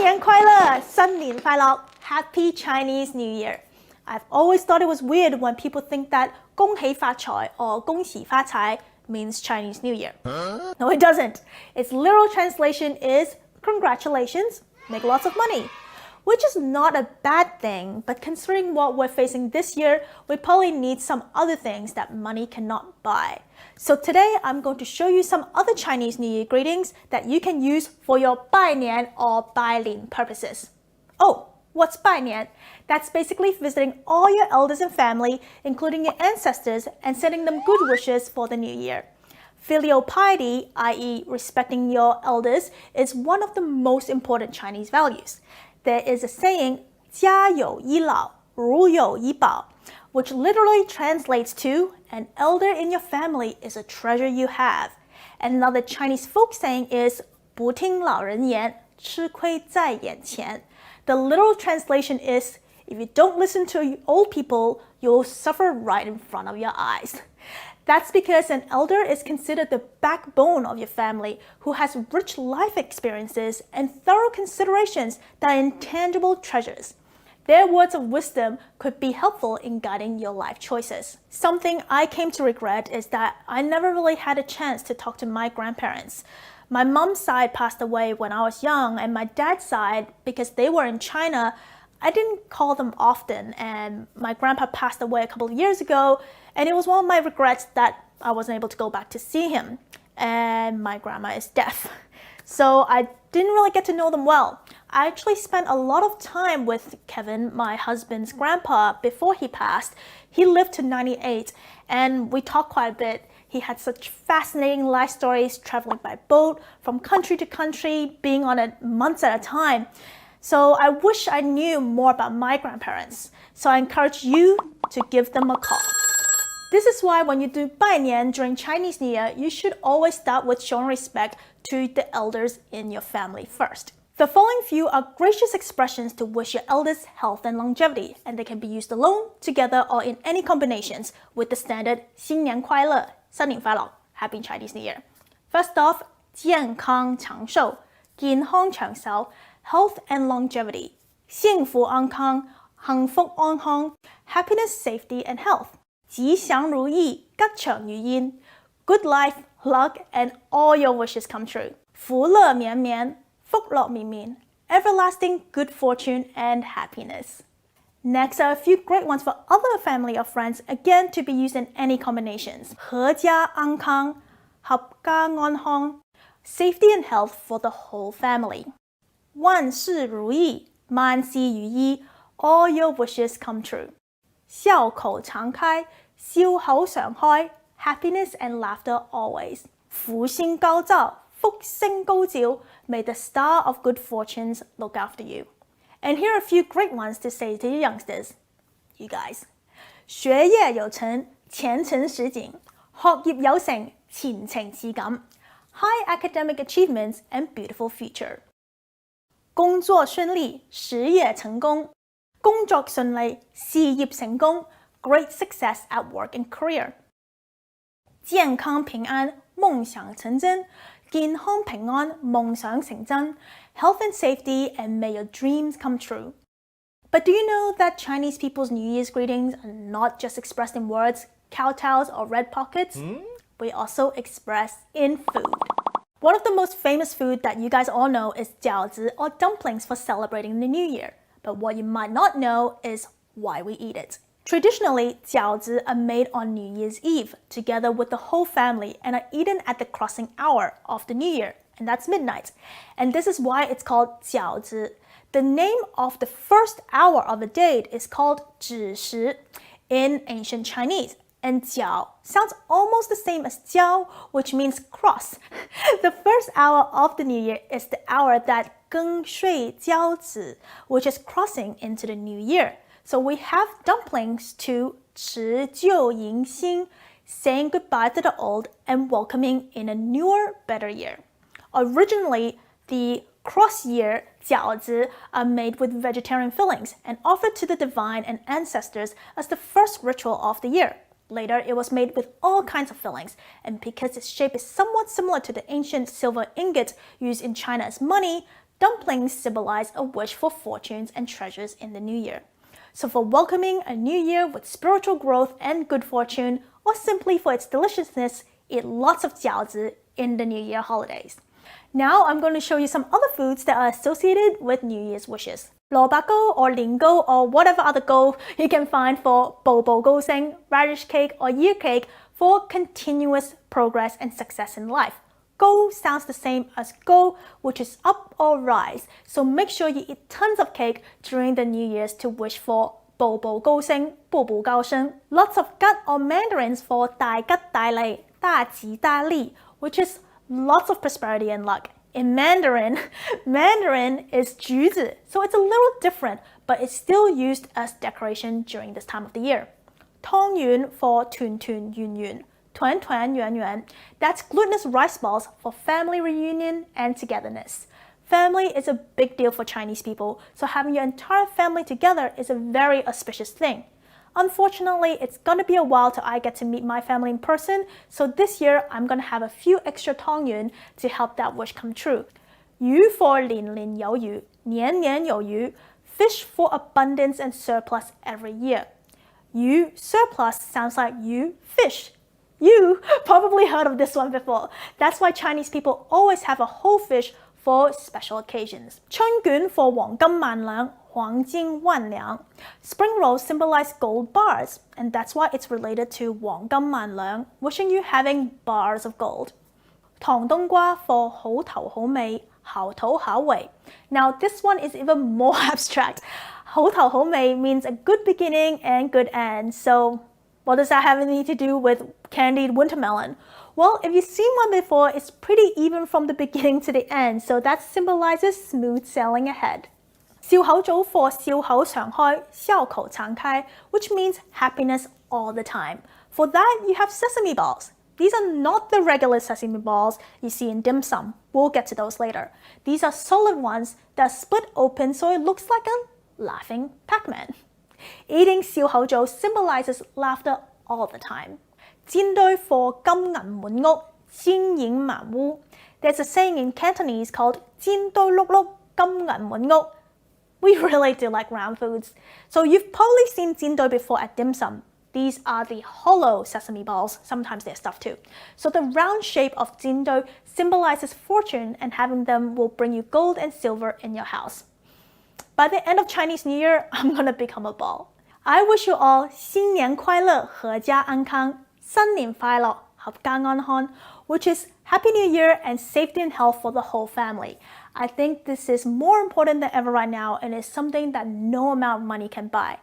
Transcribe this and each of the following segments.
年快乐，新年快乐, Happy Chinese New Year. I've always thought it was weird when people think that 恭喜發財 or 恭喜發財 means Chinese New Year. No, it doesn't. Its literal translation is congratulations, make lots of money. Which is not a bad thing, but considering what we're facing this year, we probably need some other things that money cannot buy. So today, I'm going to show you some other Chinese New Year greetings that you can use for your 拜年 or 拜年 purposes. Oh, what's 拜年? That's basically visiting all your elders and family, including your ancestors, and sending them good wishes for the new year. Filial piety, i.e. respecting your elders, is one of the most important Chinese values. There is a saying, 家有一老，如有一宝, which literally translates to, an elder in your family is a treasure you have. And another Chinese folk saying is, 不听老人言，吃亏在眼前. The literal translation is, if you don't listen to old people, you'll suffer right in front of your eyes. That's because an elder is considered the backbone of your family who has rich life experiences and thorough considerations that are intangible treasures. Their words of wisdom could be helpful in guiding your life choices. Something I came to regret is that I never really had a chance to talk to my grandparents. My mom's side passed away when I was young, and my dad's side, because they were in China, I didn't call them often, and my grandpa passed away a couple of years ago, and it was one of my regrets that I wasn't able to go back to see him. And my grandma is deaf, so I didn't really get to know them well. I actually spent a lot of time with Kevin, my husband's grandpa, before he passed. He lived to 98, and we talked quite a bit. He had such fascinating life stories, traveling by boat, from country to country, being on it months at a time. So I wish I knew more about my grandparents. So I encourage you to give them a call. This is why when you do 拜年 during Chinese New Year, you should always start with showing respect to the elders in your family first. The following few are gracious expressions to wish your elders health and longevity, and they can be used alone, together, or in any combinations with the standard 新年快乐, 新年快乐, Happy Chinese New Year. First off, 健康长寿, 健康长寿, health and longevity, 幸福安康, 幸福安康, happiness, safety, and health, 吉祥如意, 吉祥如意, good life, luck, and all your wishes come true. 福乐绵绵, 福樂綿綿, everlasting good fortune and happiness. Next are a few great ones for other family or friends, again to be used in any combinations. 阖家安康, 合家安康, safety and health for the whole family. 萬事如意, 萬事如意, all your wishes come true. 笑口常開, 笑口常開, happiness and laughter always. 福星高照, 福星高照, may the star of good fortunes look after you. And here are a few great ones to say to you youngsters. You guys. 學業有成, 前程似錦. 學業有成, 前程似錦. High academic achievements and beautiful future. 工作順利, 事業成功. 工作順利, 事業成功. Great success at work and career. 健康平安, 夢想成真. 健康平安, 夢想成真. Health and safety, and may your dreams come true. But do you know that Chinese people's New Year's greetings are not just expressed in words, kowtows, or red pockets? We also express in food. One of the most famous food that you guys all know is 饺子 or dumplings for celebrating the New Year. But what you might not know is why we eat it. Traditionally, 饺子 are made on New Year's Eve, together with the whole family, and are eaten at the crossing hour of the New Year, and that's midnight. And this is why it's called 饺子. The name of the first hour of the day is called 子时 in ancient Chinese. And 饺 sounds almost the same as 交, which means cross. The first hour of the New Year is the hour that 更岁交子, which is crossing into the New Year. So we have dumplings to 辞旧迎新, saying goodbye to the old and welcoming in a newer, better year. Originally, the cross year 饺子 are made with vegetarian fillings and offered to the divine and ancestors as the first ritual of the year. Later, it was made with all kinds of fillings, and because its shape is somewhat similar to the ancient silver ingot used in China as money, dumplings symbolize a wish for fortunes and treasures in the new year. So for welcoming a new year with spiritual growth and good fortune, or simply for its deliciousness, eat lots of jiaozi in the New Year holidays. Now I'm going to show you some other foods that are associated with New Year's wishes. 蘿蔔糕 or 年糕 or whatever other 糕 you can find for 步步高升, radish cake or year cake for continuous progress and success in life. 糕 sounds the same as go, which is up or rise. So make sure you eat tons of cake during the New Year's to wish for 步步高升, 步步高升. Lots of gut or mandarins for 大吉大利, 大吉大利, which is lots of prosperity and luck. In Mandarin, Mandarin is 橘子, so it's a little different, but it's still used as decoration during this time of the year. 汤圆 for 团团圆圆, 团团圆圆. That's glutinous rice balls for family reunion and togetherness. Family is a big deal for Chinese people, so having your entire family together is a very auspicious thing. Unfortunately, it's gonna be a while till I get to meet my family in person, so this year I'm gonna have a few extra 汤圆 to help that wish come true. 鱼 for 年年有余, 年年有余. Fish for abundance and surplus every year. 鱼 surplus sounds like you fish. You probably heard of this one before. That's why Chinese people always have a whole fish for special occasions. 春卷 for 黃金萬兩, 黃金萬兩. Spring rolls symbolize gold bars, and that's why it's related to 黃金萬兩, wishing you having bars of gold. 糖冬瓜 for 好頭好尾, 好頭好尾. Now this one is even more abstract. 好頭好尾 means a good beginning and good end. So what does that have anything to do with candied wintermelon? Well, if you've seen one before, it's pretty even from the beginning to the end, so that symbolizes smooth sailing ahead. 笑口棗 for 笑口常開, 笑口常開, which means happiness all the time. For that, you have sesame balls. These are not the regular sesame balls you see in dim sum. We'll get to those later. These are solid ones that split open so it looks like a laughing Pac-Man. Eating 笑口棗 symbolizes laughter all the time. 煎堆 for 金銀滿屋, 鮮影滿屋. There's a saying in Cantonese called 煎堆碌碌, 金銀滿屋. We really do like round foods. So you've probably seen 煎堆 before at dim sum. These are the hollow sesame balls. Sometimes they're stuffed too. So the round shape of 煎堆 symbolizes fortune, and having them will bring you gold and silver in your house. By the end of Chinese New Year, I'm gonna become a ball. I wish you all 新年快乐,阖家安康,新年快樂,合家安康, which is Happy New Year and safety and health for the whole family. I think this is more important than ever right now, and is something that no amount of money can buy.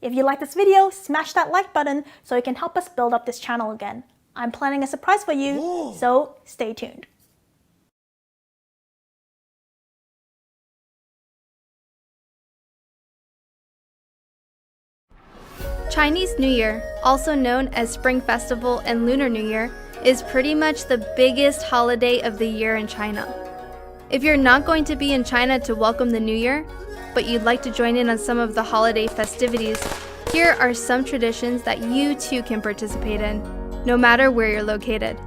If you like this video, smash that like button so it can help us build up this channel again. I'm planning a surprise for you, so stay tuned. Chinese New Year, also known as Spring Festival and Lunar New Year, is pretty much the biggest holiday of the year in China. If you're not going to be in China to welcome the New Year, but you'd like to join in on some of the holiday festivities, here are some traditions that you too can participate in, no matter where you're located.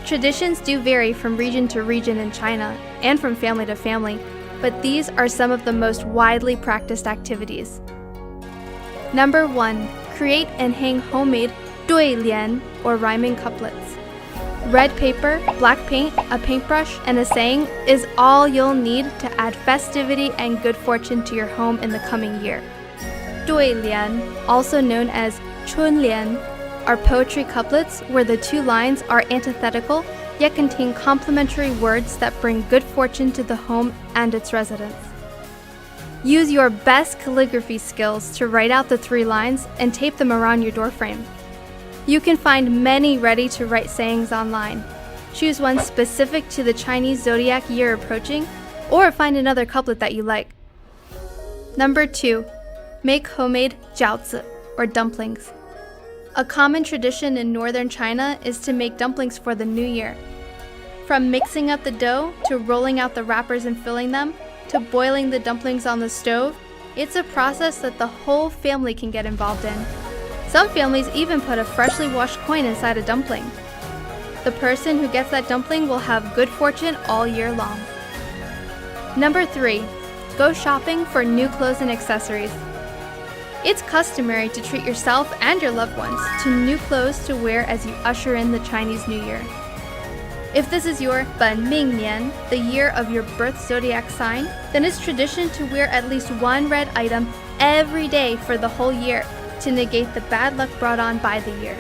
Traditions do vary from region to region in China and from family to family, but these are some of the most widely practiced activities. Number 1. Create and hang homemade 对联 or rhyming couplets. Red paper, black paint, a paintbrush, and a saying is all you'll need to add festivity and good fortune to your home in the coming year. 对联, also known as 春联, are poetry couplets where the two lines are antithetical yet contain complementary words that bring good fortune to the home and its residents. Use your best calligraphy skills to write out the 3 lines and tape them around your doorframe. You can find many ready-to-write sayings online. Choose one specific to the Chinese zodiac year approaching, or find another couplet that you like. Number 2. Make homemade jiaozi, or dumplings. A common tradition in northern China is to make dumplings for the new year. From mixing up the dough, to rolling out the wrappers and filling them, to boiling the dumplings on the stove, it's a process that the whole family can get involved in. Some families even put a freshly washed coin inside a dumpling. The person who gets that dumpling will have good fortune all year long. Number 3. Go shopping for new clothes and accessories. It's customary to treat yourself and your loved ones to new clothes to wear as you usher in the Chinese New Year. If this is your 本命年, the year of your birth zodiac sign, then it's tradition to wear at least one red item every day for the whole year to negate the bad luck brought on by the year.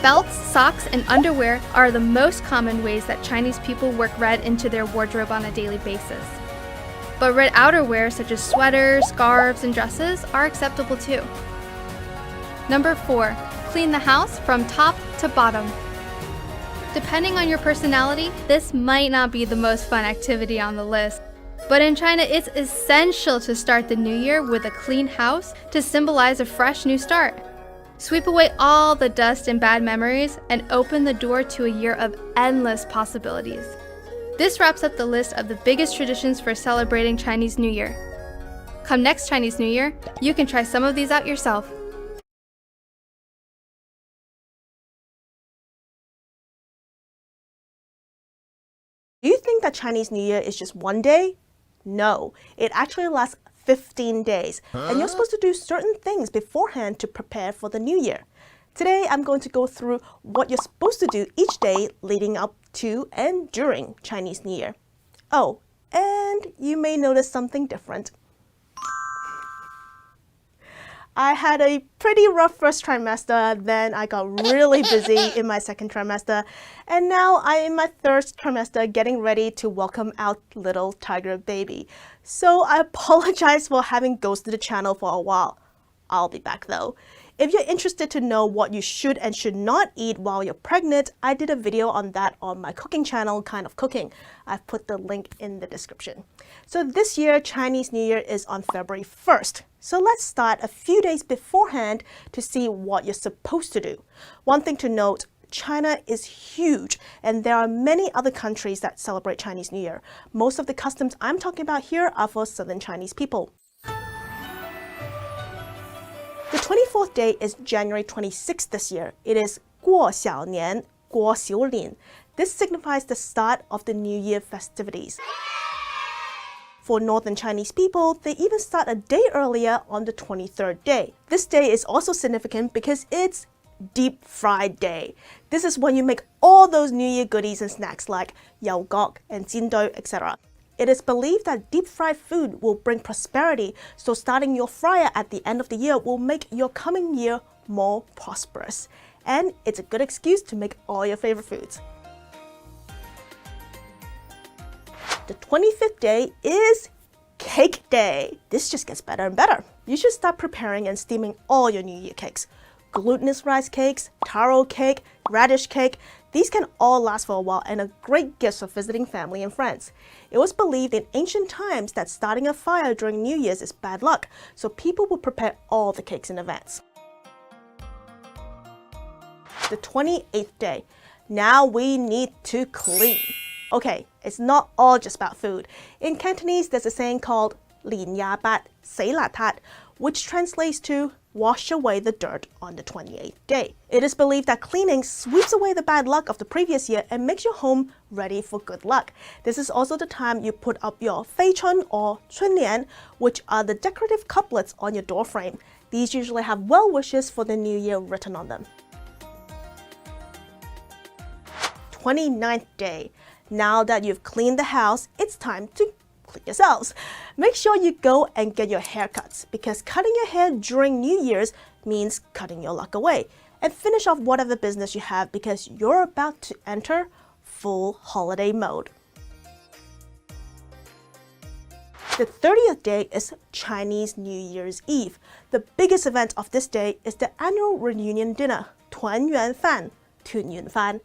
Belts, socks, and underwear are the most common ways that Chinese people work red into their wardrobe on a daily basis. But red outerwear such as sweaters, scarves, and dresses are acceptable too. Number 4. Clean the house from top to bottom. Depending on your personality, this might not be the most fun activity on the list. But in China, it's essential to start the new year with a clean house to symbolize a fresh new start. Sweep away all the dust and bad memories and open the door to a year of endless possibilities. This wraps up the list of the biggest traditions for celebrating Chinese New Year. Come next Chinese New Year, you can try some of these out yourself. Do you think that Chinese New Year is just one day? No, it actually lasts 15 days, and you're supposed to do certain things beforehand to prepare for the new year. Today, I'm going to go through what you're supposed to do each day leading up to and during Chinese New Year. Oh, and you may notice something different. I had a pretty rough first trimester, then I got really busy in my second trimester, and now I'm in my third trimester getting ready to welcome our little tiger baby. So I apologize for having ghosted the channel for a while. I'll be back though. If you're interested to know what you should and should not eat while you're pregnant, I did a video on that on my cooking channel, Kind of Cooking. I've put the link in the description. So this year, Chinese New Year is on February 1st. So let's start a few days beforehand to see what you're supposed to do. One thing to note, China is huge, and there are many other countries that celebrate Chinese New Year. Most of the customs I'm talking about here are for Southern Chinese people. The 24th day is January 26th this year. It is 过小年, 过小年. This signifies the start of the New Year festivities. For Northern Chinese people, they even start a day earlier on the 23rd day. This day is also significant because it's Deep Fried Day. This is when you make all those New Year goodies and snacks like yao gok and jindou, etc. It is believed that deep fried food will bring prosperity, so starting your fryer at the end of the year will make your coming year more prosperous. And it's a good excuse to make all your favorite foods. The 25th day is Cake Day. This just gets better and better. You should start preparing and steaming all your New Year cakes. Glutinous rice cakes, taro cake, radish cake, these can all last for a while and are great gifts for visiting family and friends. It was believed in ancient times that starting a fire during New Year's is bad luck, so people would prepare all the cakes in advance. The 28th day. Now we need to clean. Okay, it's not all just about food. In Cantonese, there's a saying called 連廿八死邋遢, which translates to wash away the dirt on the 28th day. It is believed that cleaning sweeps away the bad luck of the previous year and makes your home ready for good luck. This is also the time you put up your feichun or chunlian, which are the decorative couplets on your door frame. These usually have well wishes for the new year written on them. 29th day. Now that you've cleaned the house, it's time to clean yourselves. Make sure you go and get your haircuts, because cutting your hair during New Year's means cutting your luck away. And finish off whatever business you have, because you're about to enter full holiday mode. The 30th day is Chinese New Year's Eve. The biggest event of this day is the annual reunion dinner, 团圆饭, 团圆饭.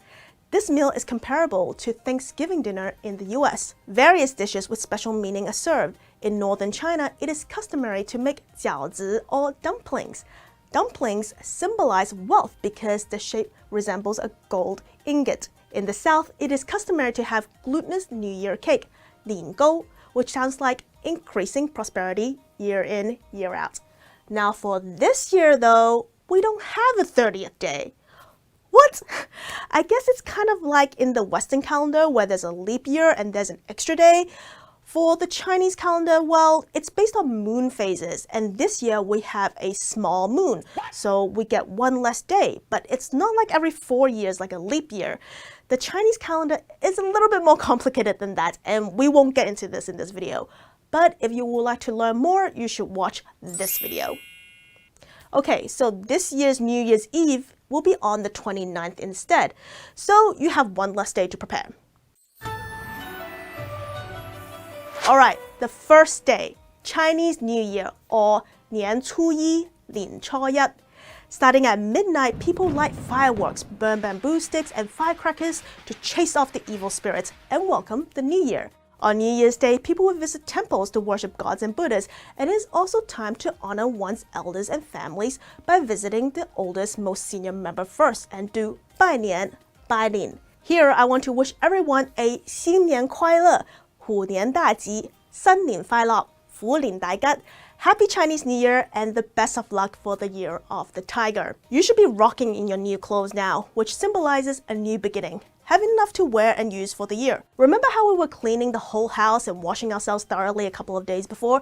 This meal is comparable to Thanksgiving dinner in the US. Various dishes with special meaning are served. In northern China, it is customary to make 饺子 or dumplings. Dumplings symbolize wealth because the shape resembles a gold ingot. In the south, it is customary to have glutinous New Year cake, 年糕, which sounds like increasing prosperity year in, year out. Now for this year though, we don't have a 30th day. What? I guess it's kind of like in the Western calendar where there's a leap year and there's an extra day. For the Chinese calendar, well, it's based on moon phases, and this year we have a small moon, so we get one less day, but it's not like every 4 years like a leap year. The Chinese calendar is a little bit more complicated than that, and we won't get into this in this video. But if you would like to learn more, you should watch this video. Okay, so this year's New Year's Eve will be on the 29th instead, so you have one less day to prepare. Alright, the first day, Chinese New Year, or 年初一,年初一. Starting at midnight, people light fireworks, burn bamboo sticks and firecrackers to chase off the evil spirits and welcome the new year. On New Year's Day, people will visit temples to worship gods and Buddhas, and it is also time to honor one's elders and families by visiting the oldest, most senior member first and do 拜年, 拜年. Here, I want to wish everyone a 新年快乐, 虎年大吉, 新年快樂, 虎年大吉. Happy Chinese New Year and the best of luck for the year of the tiger. You should be rocking in your new clothes now, which symbolizes a new beginning. Having enough to wear and use for the year. Remember how we were cleaning the whole house and washing ourselves thoroughly a couple of days before?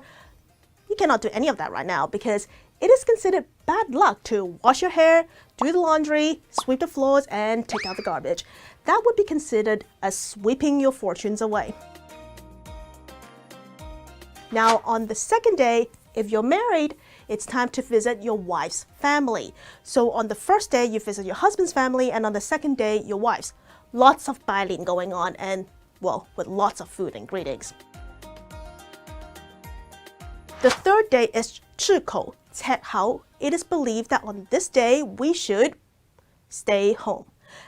You cannot do any of that right now because it is considered bad luck to wash your hair, do the laundry, sweep the floors, and take out the garbage. That would be considered as sweeping your fortunes away. Now, on the second day, if you're married, it's time to visit your wife's family. So on the first day, you visit your husband's family, and on the second day, your wife's. Lots of 拜年 going on and, well, with lots of food and greetings. The third day is 吃口, 吃好. It is believed that on this day, we should stay home.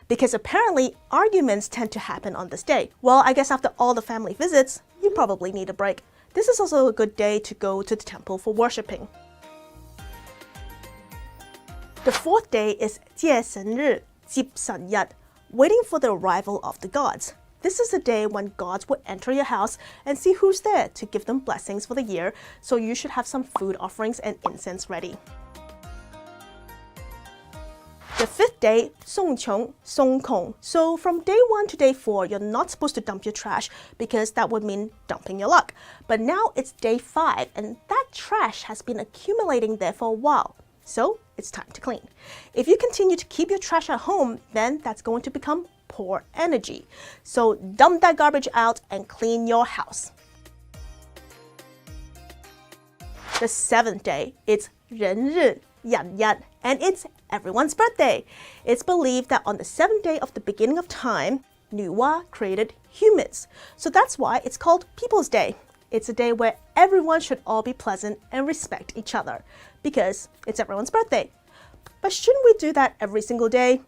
Because apparently, arguments tend to happen on this day. Well, I guess after all the family visits, you probably need a break. This is also a good day to go to the temple for worshipping. The fourth day is 接神日, 接神日, waiting for the arrival of the gods. This is a day when gods will enter your house and see who's there to give them blessings for the year, so you should have some food offerings and incense ready. The fifth day, 送穷, 送空. So from day 1 to day 4, you're not supposed to dump your trash because that would mean dumping your luck. But now it's day 5 and that trash has been accumulating there for a while. So it's time to clean. If you continue to keep your trash at home, then that's going to become poor energy. So dump that garbage out and clean your house. The seventh day, it's 人日, 人日, and it's everyone's birthday. It's believed that on the 7th day of the beginning of time, 女娲 created humans. So that's why it's called People's Day. It's a day where everyone should all be pleasant and respect each other because it's everyone's birthday. But shouldn't we do that every single day?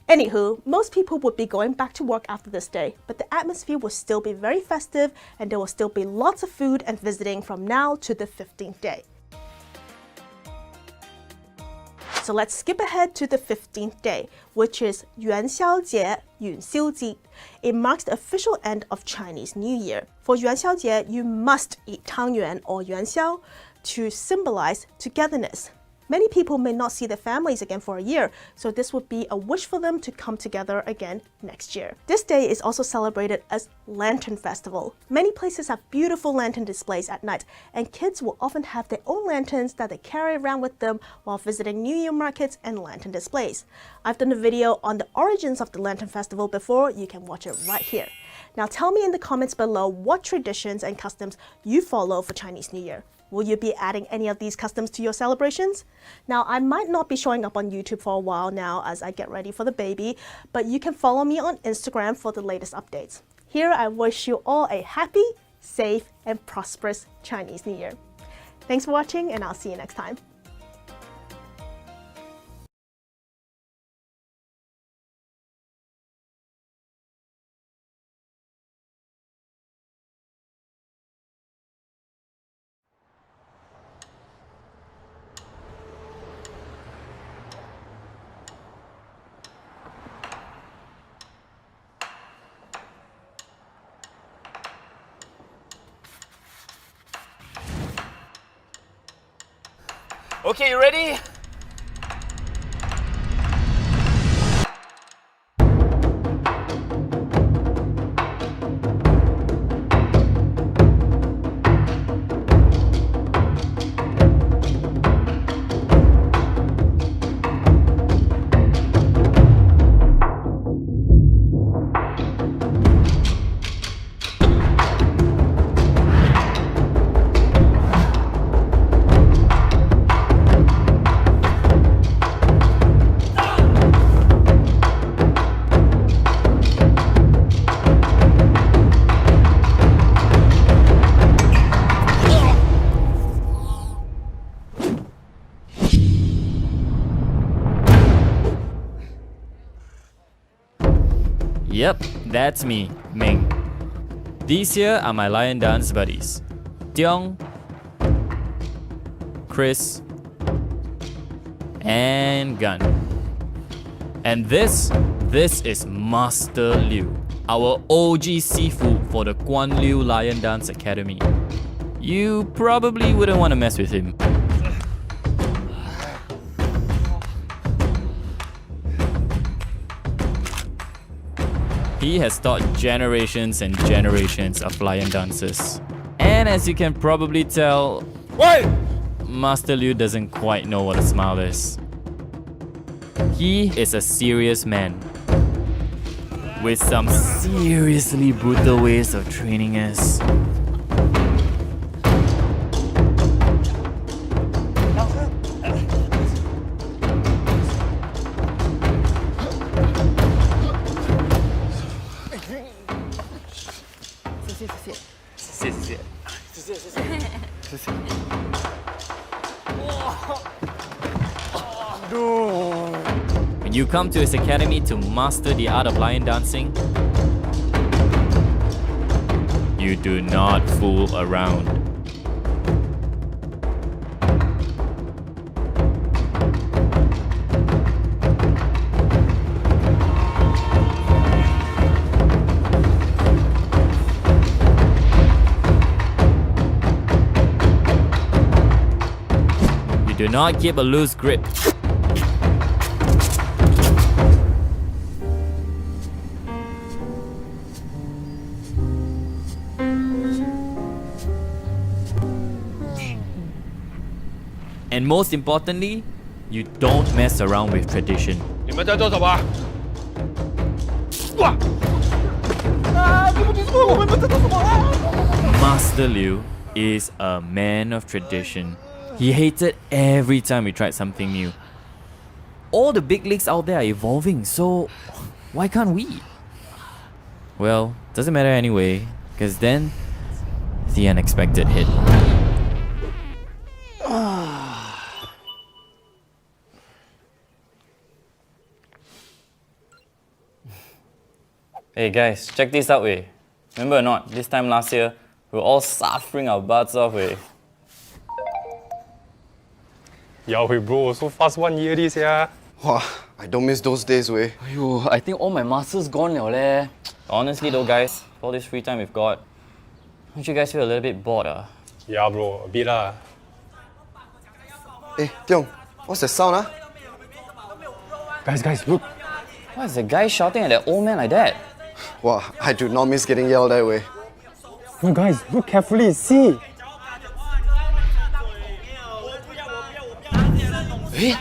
Anywho, most people would be going back to work after this day, but the atmosphere will still be very festive and there will still be lots of food and visiting from now to the 15th day. So let's skip ahead to the 15th day, which is 元宵节, 元宵节. It marks the official end of Chinese New Year. For 元宵节, you must eat 汤圆 or 元宵 to symbolize togetherness. Many people may not see their families again for a year, so this would be a wish for them to come together again next year. This day is also celebrated as Lantern Festival. Many places have beautiful lantern displays at night, and kids will often have their own lanterns that they carry around with them while visiting New Year markets and lantern displays. I've done a video on the origins of the Lantern Festival before, you can watch it right here. Now tell me in the comments below what traditions and customs you follow for Chinese New Year. Will you be adding any of these customs to your celebrations? Now, I might not be showing up on YouTube for a while now as I get ready for the baby, but you can follow me on Instagram for the latest updates. Here, I wish you all a happy, safe, and prosperous Chinese New Year. Thanks for watching, and I'll see you next time. Okay, you ready? Yep, that's me, Ming. These here are my lion dance buddies. Tiong, Chris, and Gun. And this is Master Liu, our OG Sifu for the Guan Liu Lion Dance Academy. You probably wouldn't want to mess with him. He has taught generations and generations of lion dancers. And as you can probably tell, Master Liu doesn't quite know what a smile is. He is a serious man with some seriously brutal ways of training us. When you come to his academy to master the art of lion dancing, you do not fool around. You do not keep a loose grip. And most importantly, you don't mess around with tradition. 你们在做什么？哇！ Master Liu is a man of tradition. He hated every time we tried something new. All the big leagues out there are evolving, so why can't we? Well, doesn't matter anyway, because then the unexpected hit. Hey guys, check this out, way. Remember or not, this time last year, we were all suffering our butts off, way. Yeah, bro, so fast 1 year this yeah. Wow, I don't miss those days, way. Aiyo, I think all my muscles gone now, leh. Honestly though, guys, all this free time we've got, don't you guys feel a little bit bored, ah? Yeah, bro, a bit lah. Hey, Tiong, what's the sound, ah? Guys, look. Why is the guy shouting at that old man like that? Wow, I do not miss getting yelled that way. No, guys, look carefully, see. Hey,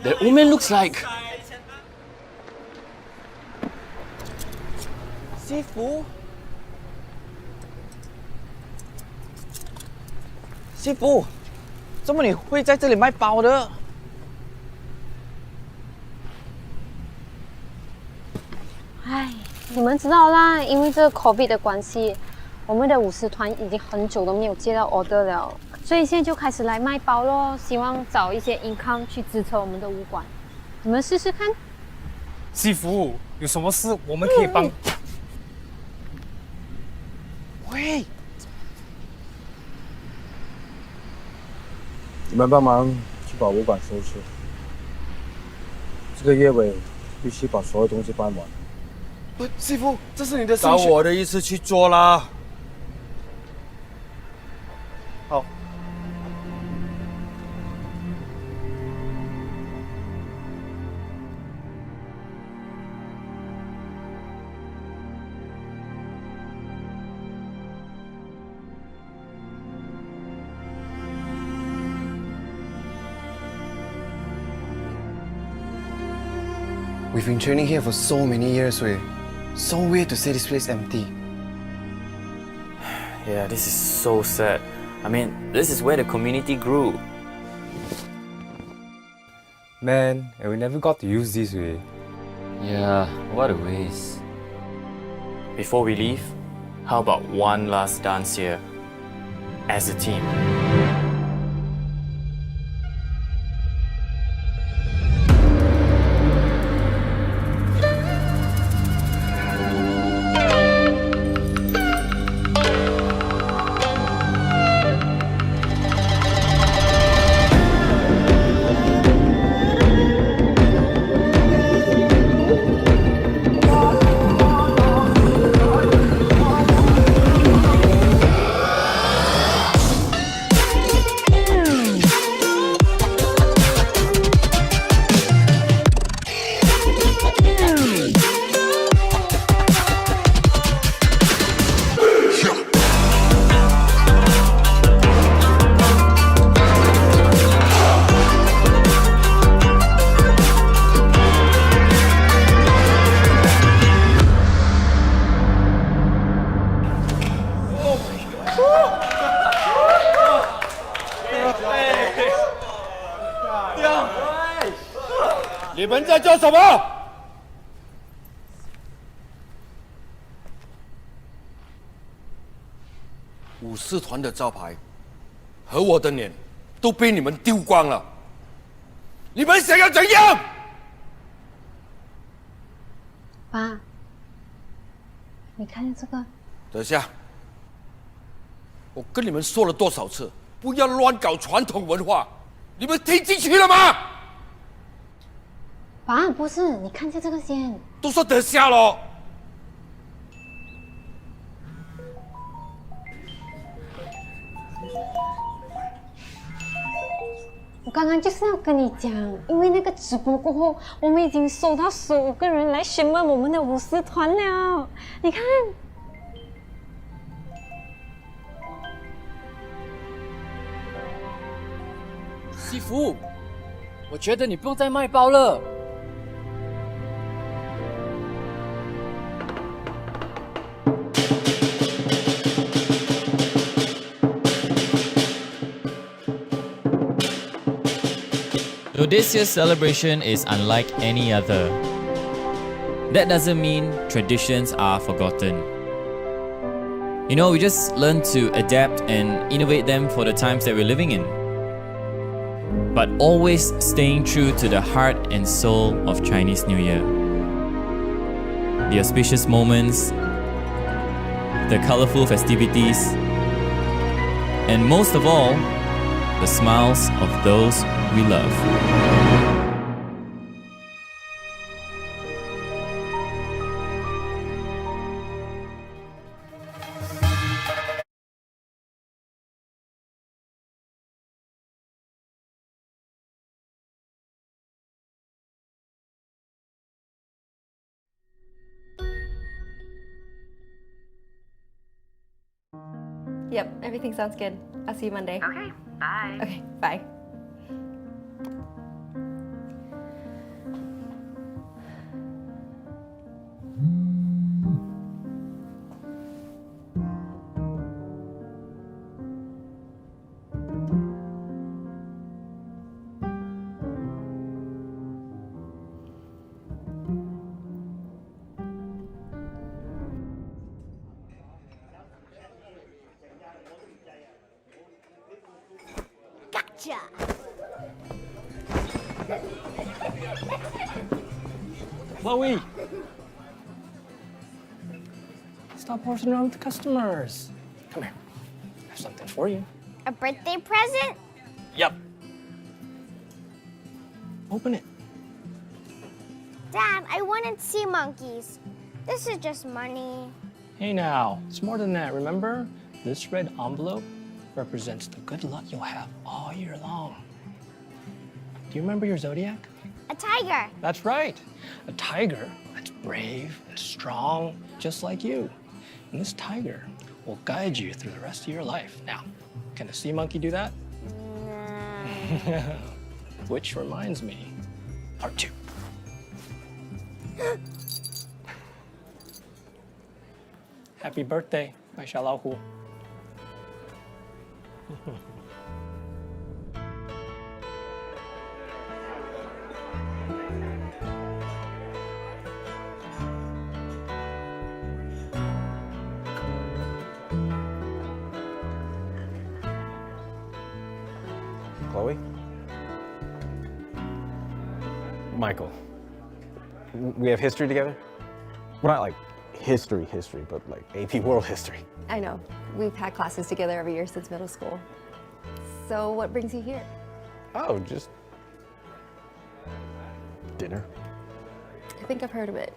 that old man looks like... Sifu? Sifu, 怎么你会在这里卖包的？唉，你们知道啦，因为这个 COVID 的关系，我们的舞狮团已经很久都没有接到 order 了，所以现在就开始来卖包咯，希望找一些 income 去支撑我们的舞馆。你们试试看。师傅，有什么事我们可以帮？喂，你们帮忙去把舞馆收拾，这个月尾必须把所有东西搬完。不，师傅，这是你的照我的意思去做啦。好。We've been training here for so many years, Wei. So weird to see this place empty. Yeah, this is so sad. I mean, this is where the community grew. Man, and we never got to use this way. Yeah, what a waste. Before we leave, how about one last dance here as a team? 你们在做什么？武士团的招牌和我的脸都被你们丢光了，你们想要怎样？爸，你看这个。等下，我跟你们说了多少次，不要乱搞传统文化，你们听进去了吗？爸，不是，你看见这个先。都说等下咯。我刚刚就是要跟你讲，因为那个直播过后，我们已经收到15个人来询问我们的舞狮团了。你看，西服，我觉得你不用再卖包了。So this year's celebration is unlike any other. That doesn't mean traditions are forgotten. You know, we just learn to adapt and innovate them for the times that we're living in. But always staying true to the heart and soul of Chinese New Year. The auspicious moments, the colorful festivities, and most of all, the smiles of those we love. Yep, everything sounds good. I'll see you Monday. Okay, bye. Okay, bye. Gotcha. Chloe! Stop horsing around with the customers. Come here. I have something for you. A birthday present? Yep. Open it. Dad, I wanted sea monkeys. This is just money. Hey now, it's more than that, remember? This red envelope represents the good luck you'll have all year long. Do you remember your zodiac? A tiger. That's right. A tiger that's brave and strong, just like you. And this tiger will guide you through the rest of your life. Now, can a sea monkey do that? No. Which reminds me, part 2. Happy birthday, my 小老虎. Chloe? Michael, we have history together? Well, not like history, but like AP World History. I know. We've had classes together every year since middle school. So what brings you here? Oh, just dinner. I think I've heard of it.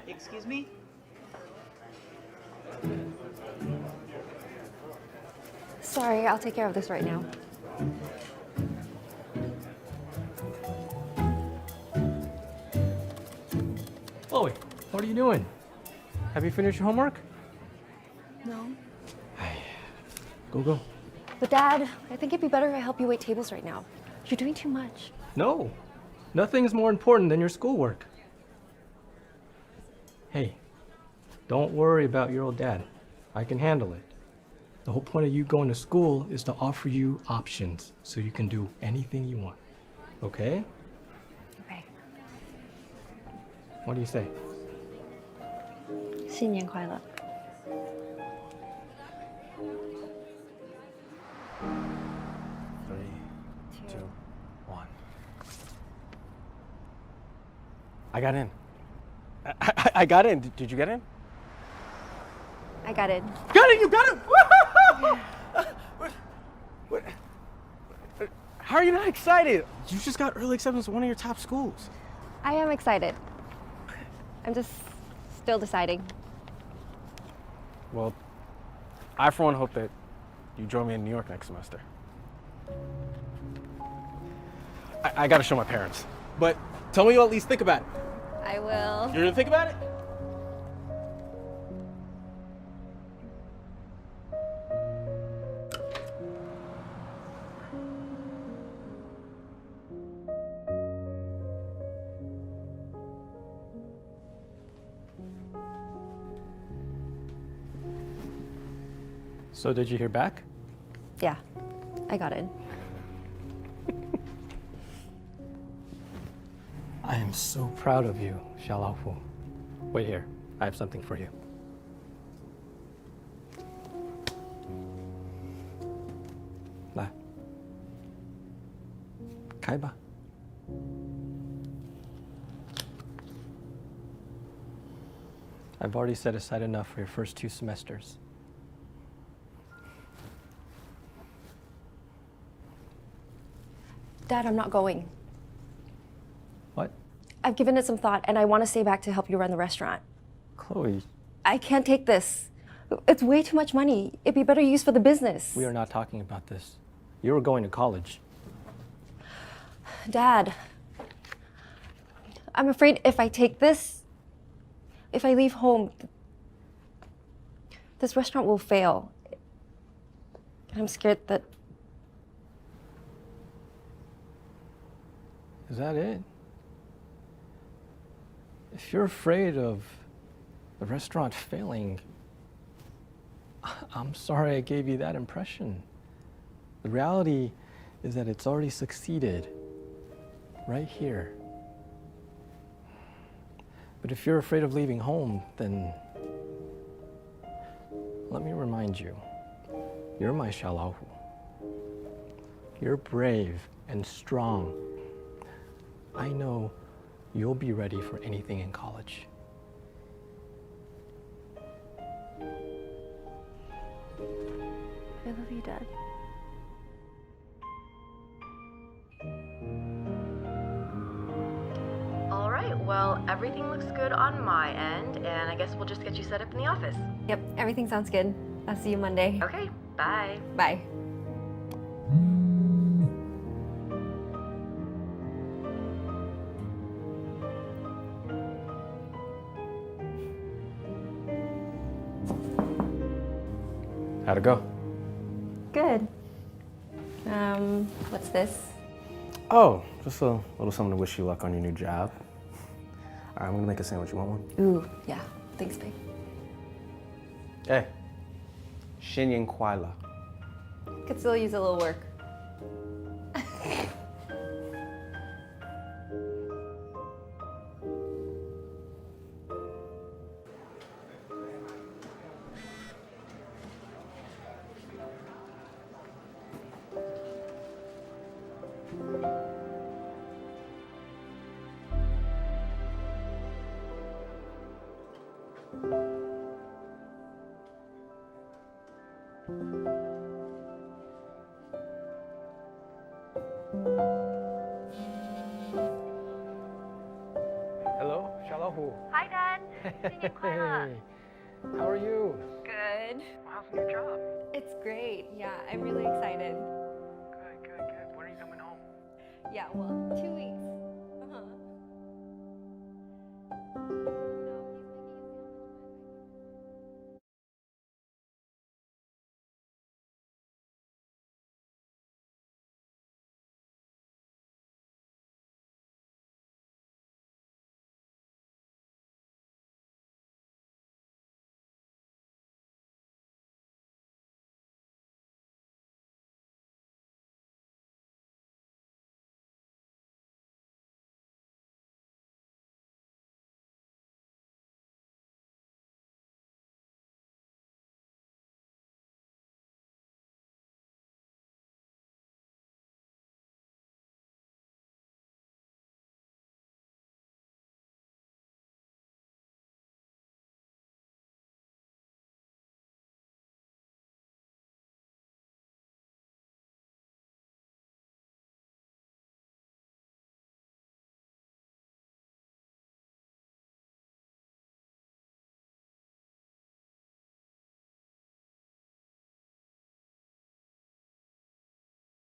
Excuse me? Sorry, I'll take care of this right now. Chloe, what are you doing? Have you finished your homework? No. Go. But Dad, I think it'd be better if I help you wait tables right now. You're doing too much. No, nothing's more important than your schoolwork. Hey, don't worry about your old dad. I can handle it. The whole point of you going to school is to offer you options so you can do anything you want. Okay? Okay. What do you say? 新年快乐。Three, two, one. I got in. I got in. Did you get in? I got it. Got it! You got it! What? How are you not excited? You just got early acceptance to one of your top schools. I am excited. I'm just still deciding. Well, I for one hope that you join me in New York next semester. I gotta show my parents. But tell me you'll at least think about it. I will. You're gonna think about it? So did you hear back? Yeah, I got it. I am so proud of you, Xiaolaohu. Wait here, I have something for you. Lai. 开吧. I've already set aside enough for your first 2 semesters. Dad, I'm not going. What? I've given it some thought and I want to stay back to help you run the restaurant. Chloe, I can't take this. It's way too much money. It'd be better used for the business. we are not talking about this. You were going to college. Dad, I'm afraid if I take this, if I leave home, this restaurant will fail. I'm scared that... Is that it? If you're afraid of the restaurant failing, I'm sorry I gave you that impression. The reality is that it's already succeeded right here. But if you're afraid of leaving home, then let me remind you, you're my Xiaolaohu. You're brave and strong. I know you'll be ready for anything in college. I love you, Dad. All right, well, everything looks good on my end, and I guess we'll just get you set up in the office. Yep, everything sounds good. I'll see you Monday. Okay, bye. Bye. How'd it go? Good. What's this? Oh, just a little something to wish you luck on your new job. All right, I'm gonna make a sandwich. You want one? Ooh, yeah. Thanks, babe. Hey, 新年快乐. Could still use a little work. Hello, Xiaolaohu. Hi, Dad. Hey, how are you? Good. How's your job? It's great. Yeah, I'm really excited. Good. When are you coming home? Yeah, well, 2 weeks.